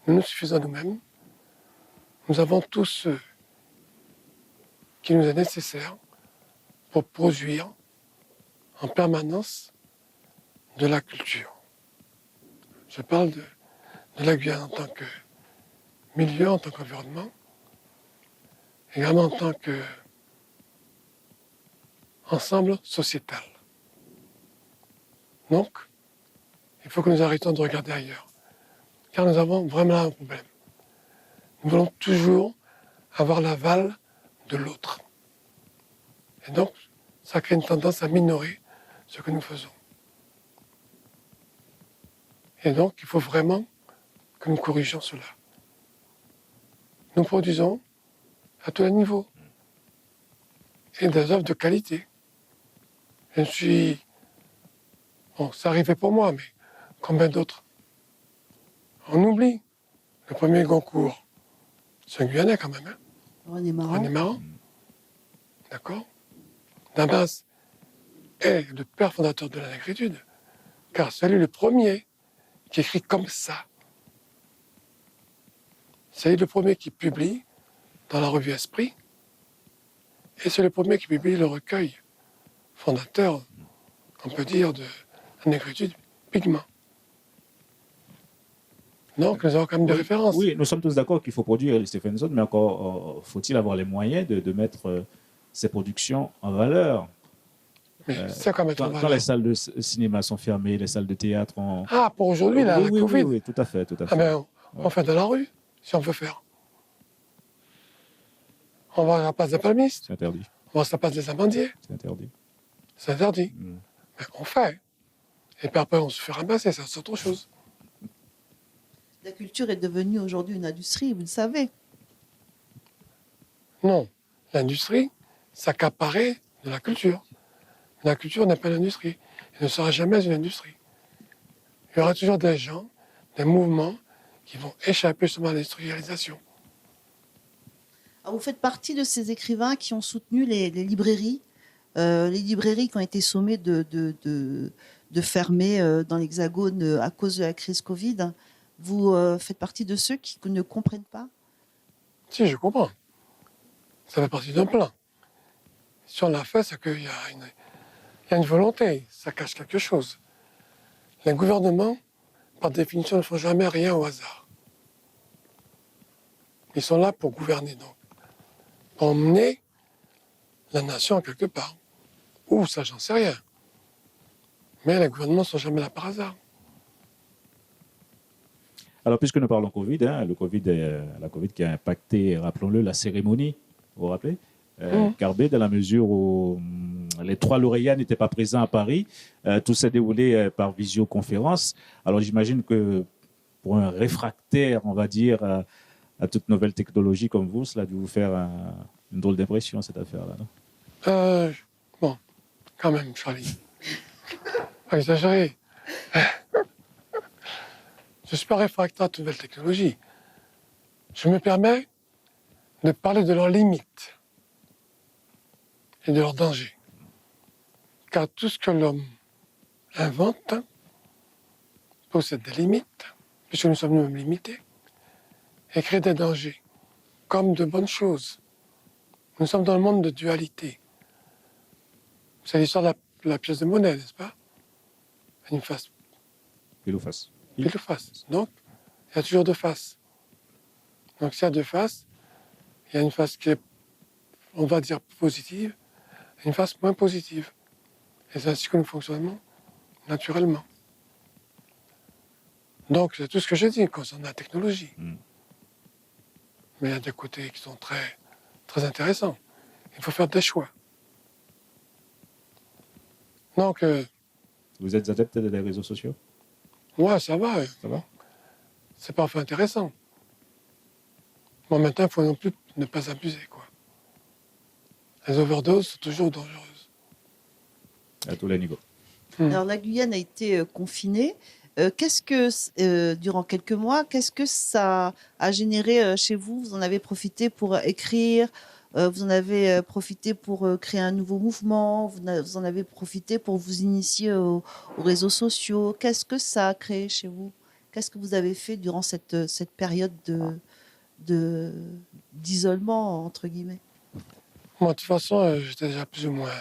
Nous nous suffisons nous-mêmes. Nous avons tout ce qui nous est nécessaire pour produire en permanence de la culture. Je parle de la Guyane en tant que milieu, en tant qu'environnement, également en tant qu'ensemble sociétal. Donc, il faut que nous arrêtions de regarder ailleurs, car nous avons vraiment un problème. Nous voulons toujours avoir l'aval de l'autre. Et donc, ça crée une tendance à minorer ce que nous faisons. Et donc, il faut vraiment que nous corrigions cela. Nous produisons à tous les niveaux et des œuvres de qualité. Je suis... Bon, ça arrivait pour moi, mais combien d'autres? On oublie. Le premier Goncourt, c'est un Guyanais quand même. René Marant. René Marant. D'accord? Damas est le père fondateur de la négritude, car c'est lui le premier qui écrit comme ça. C'est lui le premier qui publie dans la revue Esprit, et c'est le premier qui publie le recueil fondateur, on peut dire, de la négritude, Pigment. Donc, nous avons quand même des références. Oui, nous sommes tous d'accord qu'il faut produire Elie Stephenson, mais encore faut-il avoir les moyens de mettre ces productions en valeur. Mais c'est quand même Quand les salles de cinéma sont fermées, les salles de théâtre ont... Ah, pour aujourd'hui, là, oui, la oui, Covid. oui, tout à fait. Tout à fait. Ah ben, on fait de la rue, si on veut faire. On va à la place des palmistes, C'est interdit. on va à la place des amandiers. C'est interdit. C'est interdit. Mais on fait. Et puis après, on se fait ramasser, ça, c'est autre chose. La culture est devenue aujourd'hui une industrie, vous le savez. Non, l'industrie s'accaparait de la culture. La culture n'est pas l'industrie. Elle ne sera jamais une industrie. Il y aura toujours des gens, des mouvements qui vont échapper justement à l'industrialisation. Alors, vous faites partie de ces écrivains qui ont soutenu les librairies qui ont été sommées de fermer dans l'Hexagone à cause de la crise Covid. Vous faites partie de ceux qui ne comprennent pas? Si, je comprends. Ça fait partie d'un plan. Si on l'a fait, c'est qu'il y a une volonté, ça cache quelque chose. Les gouvernements, par définition, ne font jamais rien au hasard. Ils sont là pour gouverner, donc. Pour emmener la nation quelque part. Où, ça, j'en sais rien. Mais les gouvernements ne sont jamais là par hasard. Alors, puisque nous parlons Covid, la Covid qui a impacté, rappelons-le, la cérémonie, vous vous rappelez Carbet, dans la mesure où les 3 lauréats n'étaient pas présents à Paris. Tout s'est déroulé par visioconférence. Alors j'imagine que pour un réfractaire, on va dire, à toute nouvelle technologie comme vous, cela a dû vous faire une drôle d'impression, cette affaire-là, non? Bon, quand même, Charlie. Pas exagéré. Je ne suis pas réfractaire à toute nouvelle technologie. Je me permets de parler de leurs limites et de leurs dangers. Car tout ce que l'homme invente possède des limites, puisque nous sommes nous-mêmes limités, et crée des dangers, comme de bonnes choses. Nous sommes dans le monde de dualité. C'est l'histoire de la pièce de monnaie, n'est-ce pas? Une face. Pile ou face. Pile ou face. Donc, il y a toujours deux faces. Donc, s'il y a deux faces, il y a une face qui est, on va dire, positive, et une face moins positive. Et c'est ainsi que nous fonctionnons naturellement. Donc, c'est tout ce que j'ai dit concernant la technologie. Mais il y a des côtés qui sont très, très intéressants. Il faut faire des choix. Donc, Vous êtes adepte des réseaux sociaux? ouais, ça va. Ça va? C'est parfois intéressant. Mais en même temps, il faut non plus ne pas abuser, quoi. Les overdoses sont toujours dangereuses. À tous les niveaux. Alors, la Guyane a été confinée. Durant quelques mois, qu'est-ce que ça a généré chez vous? Vous en avez profité pour écrire, vous en avez profité pour créer un nouveau mouvement, vous en avez profité pour vous initier aux réseaux sociaux. Qu'est-ce que ça a créé chez vous? Qu'est-ce que vous avez fait durant cette période d'isolement, entre guillemets? Moi, de toute façon, j'étais déjà plus ou moins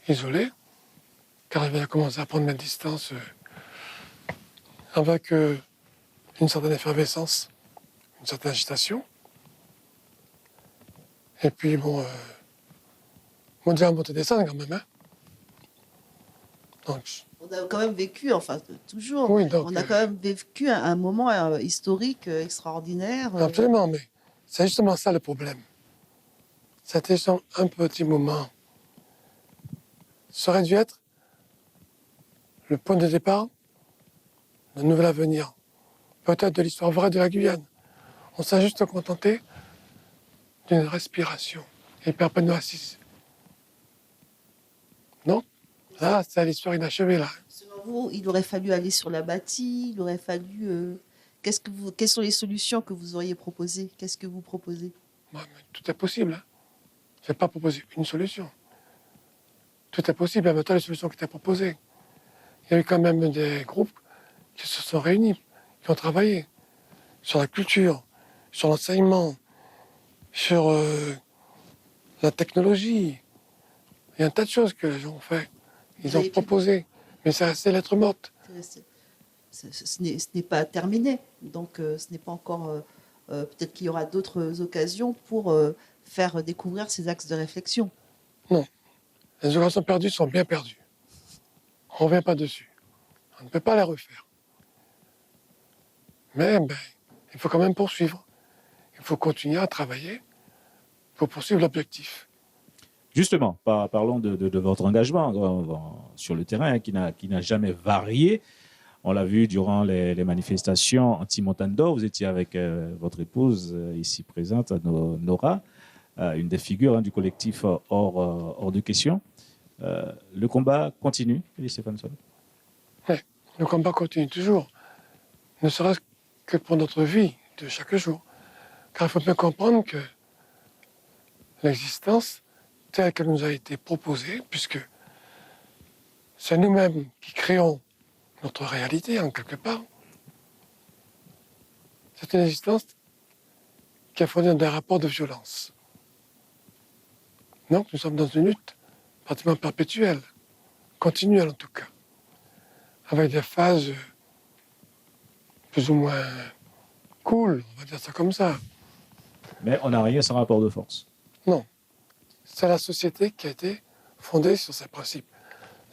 isolé, car j'avais commencé à prendre mes distances avec une certaine effervescence, une certaine agitation. Et puis, bon, on dirait monter des scènes quand même, hein. Donc, On a quand même vécu, enfin toujours, oui, donc, on a quand même vécu un moment historique extraordinaire. Absolument, mais c'est justement ça le problème. C'était un petit moment. Ça aurait dû être le point de départ d'un nouvel avenir, peut-être de l'histoire vraie de la Guyane. On s'est juste contenté d'une respiration et Perpétuel 6. Non? Là, c'est l'histoire inachevée, là. Selon vous, il aurait fallu aller sur la bâtie, il aurait fallu... quelles sont les solutions que vous auriez proposées? Qu'est-ce que vous proposez? Ouais, mais tout est possible, hein. Je n'ai pas proposé une solution. Tout est possible, même temps, les solutions qui étaient proposées. Il y a eu quand même des groupes qui se sont réunis, qui ont travaillé sur la culture, sur l'enseignement, sur la technologie. Il y a un tas de choses que les gens ont fait. Ils ont proposé, mais c'est resté lettre morte. Ce n'est pas terminé, donc ce n'est pas encore... peut-être qu'il y aura d'autres occasions pour faire découvrir ces axes de réflexion. Non, les occasions perdues sont bien perdues. On ne revient pas dessus. On ne peut pas les refaire. Mais il faut quand même poursuivre. Il faut continuer à travailler pour poursuivre l'objectif. Justement, parlons de votre engagement sur le terrain, hein, qui n'a jamais varié. On l'a vu durant les manifestations anti-Montagne d'Or. Vous étiez avec votre épouse ici présente, Nora, une des figures, hein, du collectif hors de question. Le combat continue, Elie Stephenson? Oui, le combat continue toujours, ne serait-ce que pour notre vie de chaque jour. Car il faut bien comprendre que l'existence telle qu'elle nous a été proposée, puisque c'est nous-mêmes qui créons notre réalité en quelque part, c'est une existence qui a fondé des rapports de violence. Donc nous sommes dans une lutte pratiquement perpétuelle, continuelle en tout cas, avec des phases plus ou moins cool, on va dire ça comme ça. Mais on n'a rien sans rapport de force. Non. C'est la société qui a été fondée sur ces principes.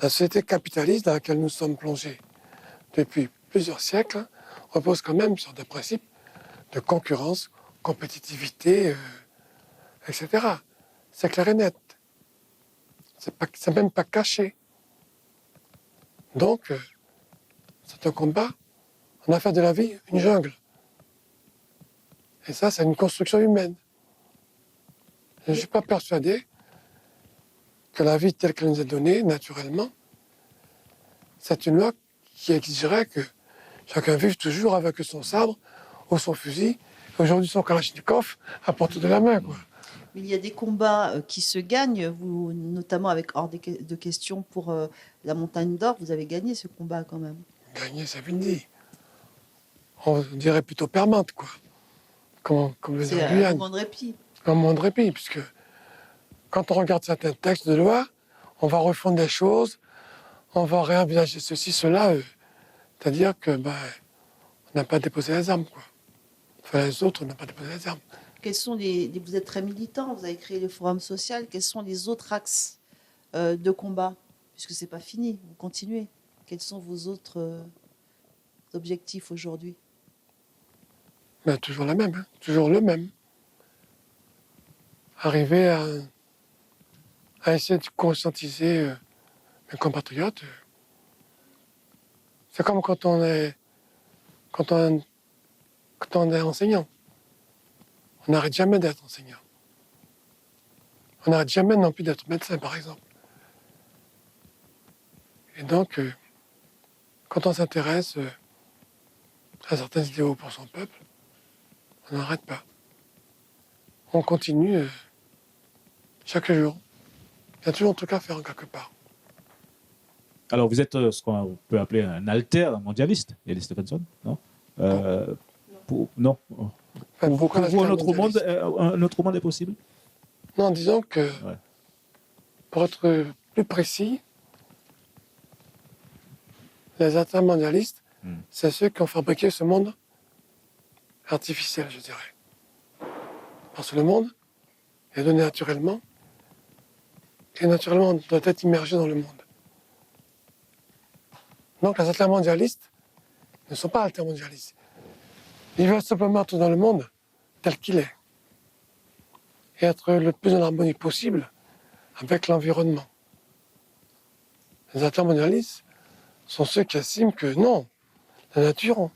La société capitaliste dans laquelle nous sommes plongés depuis plusieurs siècles repose quand même sur des principes de concurrence, compétitivité, etc. C'est clair et net. c'est même pas caché. Donc, c'est un combat. On a fait de la vie une jungle. Et ça, c'est une construction humaine. Je ne suis pas persuadé que la vie telle qu'elle nous est donnée, naturellement, c'est une loi qui exigerait que chacun vive toujours avec son sabre ou son fusil, aujourd'hui son kalachnikov à portée de la main, quoi. Mais il y a des combats qui se gagnent, vous, notamment avec hors de question pour la Montagne d'Or, vous avez gagné ce combat quand même. Gagner, ça veut dire. On dirait plutôt permanente, quoi. Comme le dit C'est en un Guyane. moment de répit. Un moment de répit, puisque quand on regarde certains textes de loi, on va refondre des choses, on va réenvisager ceci, cela. C'est-à-dire que on n'a pas déposé les armes, quoi. Enfin, les autres n'ont pas déposé les armes. Quels sont vous êtes très militant, vous avez créé le Forum social. Quels sont les autres axes de combat? Puisque c'est pas fini, vous continuez. Quels sont vos autres objectifs aujourd'hui? Toujours la même, hein, toujours le même. Arriver à essayer de conscientiser mes compatriotes. C'est comme quand on est enseignant. On n'arrête jamais d'être enseignant. On n'arrête jamais non plus d'être médecin, par exemple. Et donc, quand on s'intéresse à certains idéaux pour son peuple, on n'arrête pas. On continue chaque jour. Il y a toujours un truc à faire quelque part. Alors, vous êtes ce qu'on peut appeler un alter mondialiste, Elie Stefansson, non non. Enfin, Pour vous, un autre monde est possible? Non, disons que, pour être plus précis, les intermondialistes, c'est ceux qui ont fabriqué ce monde artificiel, je dirais. Parce que le monde est donné naturellement, et naturellement, on doit être immergé dans le monde. Donc, les intermondialistes ne sont pas intermondialistes. Ils veulent simplement être dans le monde tel qu'il est et être le plus en harmonie possible avec l'environnement. Les intermondialistes sont ceux qui estiment que non, la nature,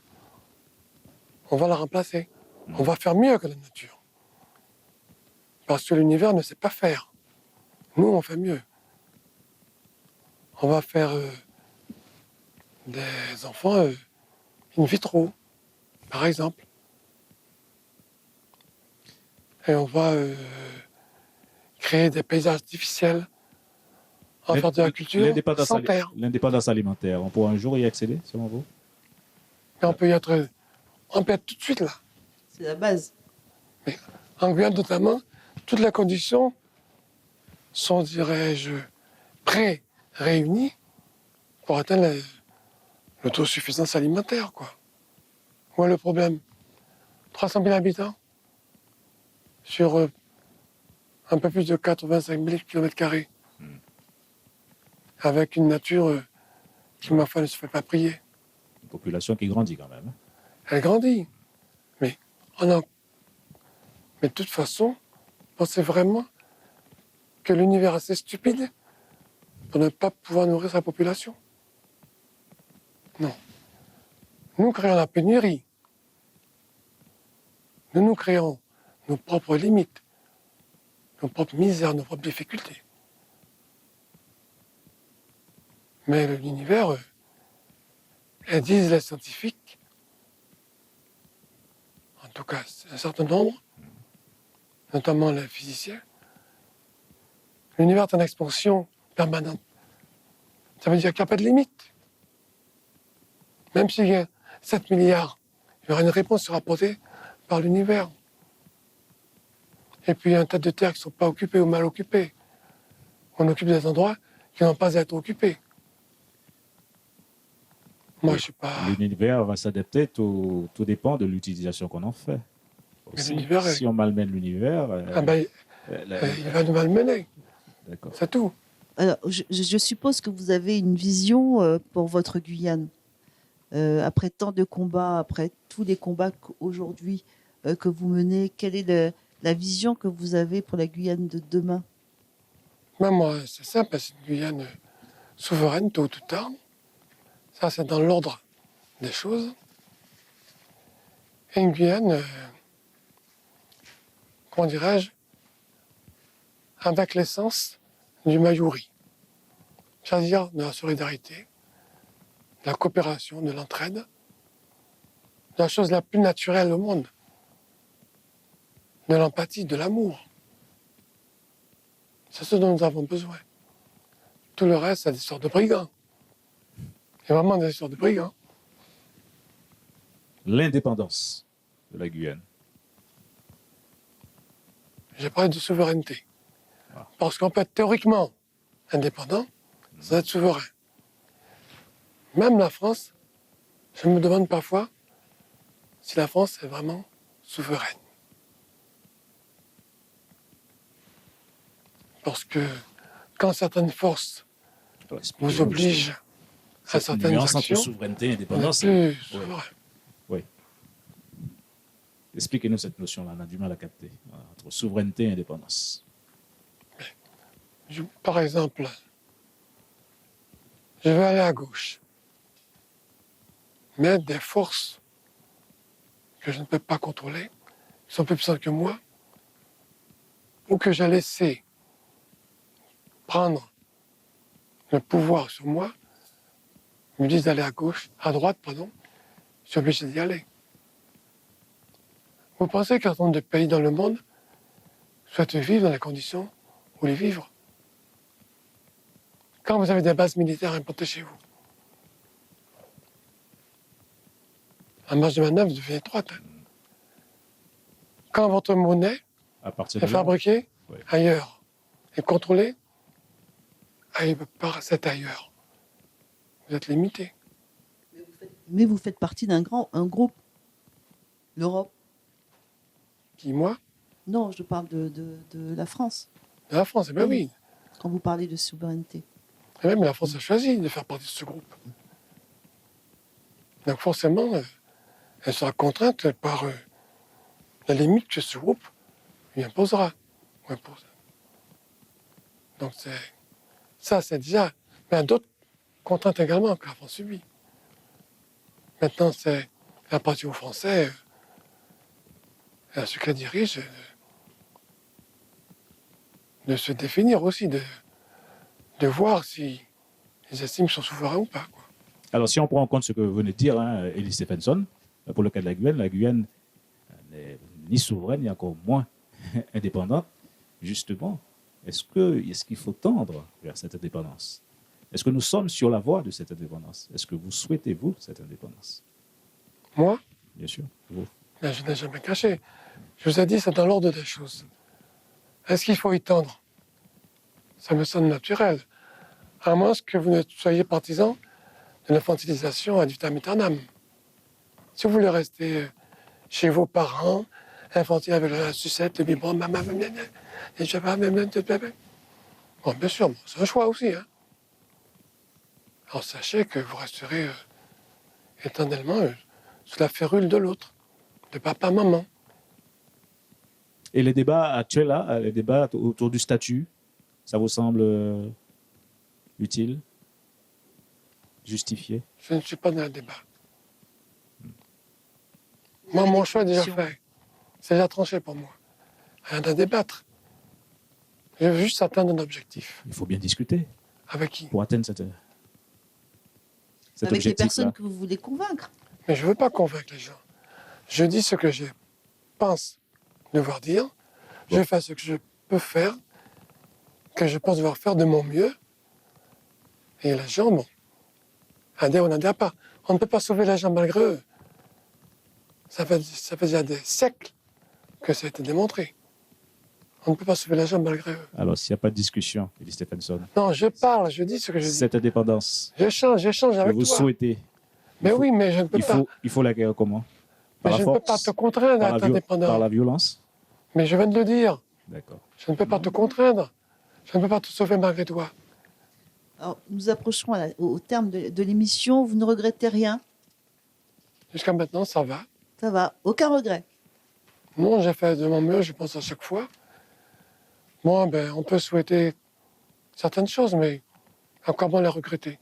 on va la remplacer. On va faire mieux que la nature. Parce que l'univers ne sait pas faire. Nous, on fait mieux. On va faire des enfants in vitro, par exemple. Et on va créer des paysages artificiels, en faire de la culture sans terre. L'indépendance alimentaire, on pourra un jour y accéder, selon vous? Et on peut y être, tout de suite là. C'est la base. Mais en Guyane notamment, toutes les conditions sont, dirais-je, pré-réunies pour atteindre l'autosuffisance alimentaire, quoi. Où est le problème? 300 000 habitants sur un peu plus de 85 000 km². Avec une nature qui, ma foi, ne se fait pas prier. Une population qui grandit quand même. Elle grandit. Mais de toute façon, pensez vraiment que l'univers est assez stupide pour ne pas pouvoir nourrir sa population? Non. Nous créons la pénurie. Nous créons nos propres limites, nos propres misères, nos propres difficultés. Mais l'univers, disent les scientifiques, en tout cas un certain nombre, notamment les physiciens, l'univers est en expansion permanente. Ça veut dire qu'il n'y a pas de limite. Même s'il y a 7 milliards, il y aura une réponse qui sera apportée par l'univers. Et puis il y a un tas de terres qui ne sont pas occupées ou mal occupées. On occupe des endroits qui n'ont pas à être occupés. Moi, je sais pas. L'univers va s'adapter, tout dépend de l'utilisation qu'on en fait. Si on malmène l'univers. Il va nous malmener. D'accord. C'est tout. Alors, je suppose que vous avez une vision pour votre Guyane. Après tant de combats, après tous les combats aujourd'hui que vous menez, quelle est la vision que vous avez pour la Guyane de demain? Même moi, c'est simple, c'est une Guyane souveraine, tôt ou tard. Ça, c'est dans l'ordre des choses. Et une Guyane, comment dirais-je, avec l'essence du Mayouri. C'est-à-dire de la solidarité, de la coopération, de l'entraide, la chose la plus naturelle au monde, de l'empathie, de l'amour. C'est ce dont nous avons besoin. Tout le reste, c'est des sortes de brigands. Il y a vraiment des sortes de brigands. L'indépendance de la Guyane. J'ai parlé de souveraineté. Parce qu'on peut être théoriquement indépendant sans être souverain. Même la France, je me demande parfois si la France est vraiment souveraine. Parce que quand certaines forces vous obligent à certaines nuance actions, entre souveraineté et on indépendance. n'est plus souverain. Oui. Expliquez-nous cette notion-là, on a du mal à capter. Entre souveraineté et indépendance. Par exemple, je vais aller à gauche, mais des forces que je ne peux pas contrôler, qui sont plus puissantes que moi, ou que j'ai laissé prendre le pouvoir sur moi, me disent d'aller à gauche, à droite, pardon, je suis obligé d'y aller. Vous pensez qu'un certain nombre de pays dans le monde souhaitent vivre dans les conditions où vous voulez vivre? Quand vous avez des bases militaires implantées chez vous, la marge de manœuvre devient étroite. Quand votre monnaie À partir est de là, fabriquée oui. ailleurs et contrôlée par cet ailleurs, vous êtes limité. Mais vous faites partie d'un groupe, l'Europe. Qui, moi? Non, je parle de la France, De la France, eh bien oui. quand vous parlez de souveraineté. Et même la France a choisi de faire partie de ce groupe. Donc forcément, elle sera contrainte par la limite que ce groupe lui imposera. Ou impose. Donc c'est déjà... Mais il y a d'autres contraintes également que la France subit. Maintenant, c'est la partie aux Français, et à ceux qui la dirigent, de se définir aussi, de voir si ils estiment qu'ils sont souverains ou pas, quoi. Alors, si on prend en compte ce que vous venez de dire, Elie Stephenson, pour le cas de la Guyane n'est ni souveraine, ni encore moins indépendante. Justement, est-ce qu'il faut tendre vers cette indépendance? Est-ce que nous sommes sur la voie de cette indépendance? Est-ce que vous souhaitez, vous, cette indépendance? Moi, Bien sûr, vous. ben, je n'ai jamais caché. Je vous ai dit, c'est dans l'ordre des choses. Est-ce qu'il faut y tendre? Ça me semble naturel. À moins que vous ne soyez partisan de l'infantilisation ad vitam aeternam. Si vous voulez rester chez vos parents, infantile avec la sucette, le biberon, bon, bien sûr, c'est un choix aussi. Hein. Alors sachez que vous resterez éternellement sous la férule de l'autre, de papa, maman. Et les débats actuels, là, les débats autour du statut, ça vous semble utile, justifié? Je ne suis pas dans le débat. Moi, mon choix est déjà fait. C'est déjà tranché pour moi. Rien à débattre. Je veux juste atteindre un objectif. Il faut bien discuter. Avec qui? Pour atteindre cet Avec objectif-là. les personnes que vous voulez convaincre. Mais je ne veux pas convaincre les gens. Je dis ce que je pense devoir dire. Je fais ce que je peux faire, que je pense devoir faire de mon mieux. Et les gens, bon, adhèrent ou n'adhèrent pas. On ne peut pas sauver les gens malgré eux. Ça fait déjà des siècles que ça a été démontré. On ne peut pas sauver les gens malgré eux. Alors, s'il n'y a pas de discussion, Elie Stephenson, Non, je parle, je dis ce que je dis. cette indépendance J'échange que avec vous toi. souhaitez, Mais oui, mais je ne peux pas. il faut l'acquérir comment? Mais Par je la ne peux pas force? te contraindre à Par être par indépendant. la violence? Mais je viens de le dire. D'accord. Je ne peux pas te contraindre. Je ne peux pas te sauver malgré toi. Alors, nous approcherons au terme de l'émission. Vous ne regrettez rien? Jusqu'à maintenant, ça va. Ça va, aucun regret. Non, j'ai fait de mon mieux, je pense à chaque fois. Moi, ben, on peut souhaiter certaines choses, mais comment les regretter?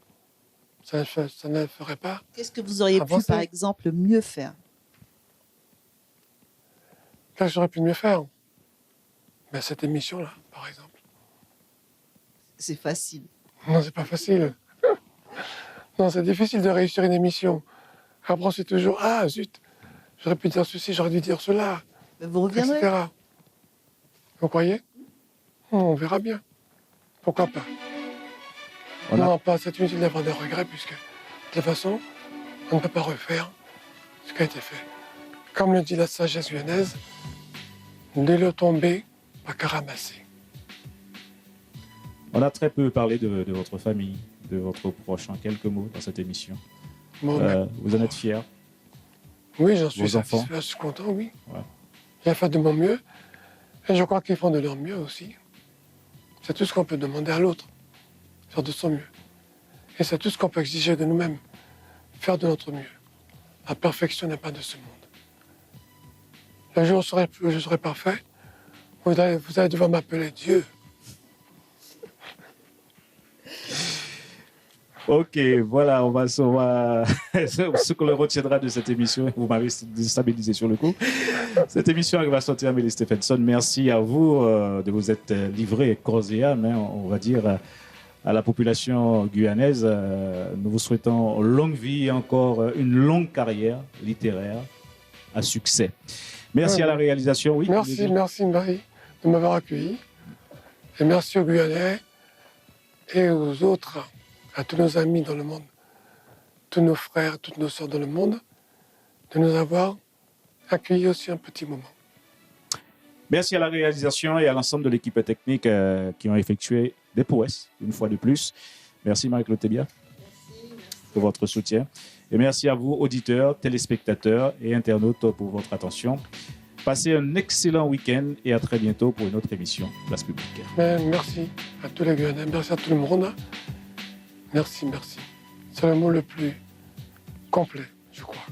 Ça ne ferait pas. Qu'est-ce que vous auriez pu, avancer. par exemple, mieux faire? Qu'est-ce que j'aurais pu mieux faire? Ben, cette émission-là, par exemple. C'est facile. Non, c'est pas facile. Non, c'est difficile de réussir une émission. Après, c'est toujours, ah, zut, j'aurais pu dire ceci, j'aurais dû dire cela, Mais vous reviendrez. etc. Vous croyez? On verra bien. Pourquoi pas? Non, pas cette inutile d'avoir des regrets, puisque de toute façon, on ne peut pas refaire ce qui a été fait. Comme le dit la sagesse guyanaise, dès le tombé, pas qu'à ramasser. On a très peu parlé de votre famille, de votre proche, en quelques mots dans cette émission. Bon, ben, Vous en êtes fiers? oui, j'en suis vos enfants? satisfait, je suis content, oui. Ouais. J'ai fait de mon mieux, et je crois qu'ils font de leur mieux aussi. C'est tout ce qu'on peut demander à l'autre, faire de son mieux. Et c'est tout ce qu'on peut exiger de nous-mêmes, faire de notre mieux. La perfection n'est pas de ce monde. Le jour où je serai parfait, vous allez devoir m'appeler Dieu. Ok, voilà, on va ce qu'on le retiendra de cette émission. Vous m'avez déstabilisé sur le coup. Cette émission va sortir, Amélie Stephenson. Merci à vous de vous être livré corps et âme, hein, on va dire, à la population guyanaise. Nous vous souhaitons longue vie et encore une longue carrière littéraire à succès. Merci à la réalisation. Oui, merci Marie de m'avoir accueilli. Et merci aux Guyanais et aux autres, à tous nos amis dans le monde, tous nos frères, toutes nos sœurs dans le monde, de nous avoir accueillis aussi un petit moment. Merci à la réalisation et à l'ensemble de l'équipe technique qui ont effectué des prouesses, une fois de plus. Merci Marie-Claude Tébia pour votre soutien. Et merci à vous, auditeurs, téléspectateurs et internautes, pour votre attention. Passez un excellent week-end et à très bientôt pour une autre émission Place Publique. Merci à tous les Guyanais, merci à tout le monde. Merci. C'est le mot le plus complet, je crois.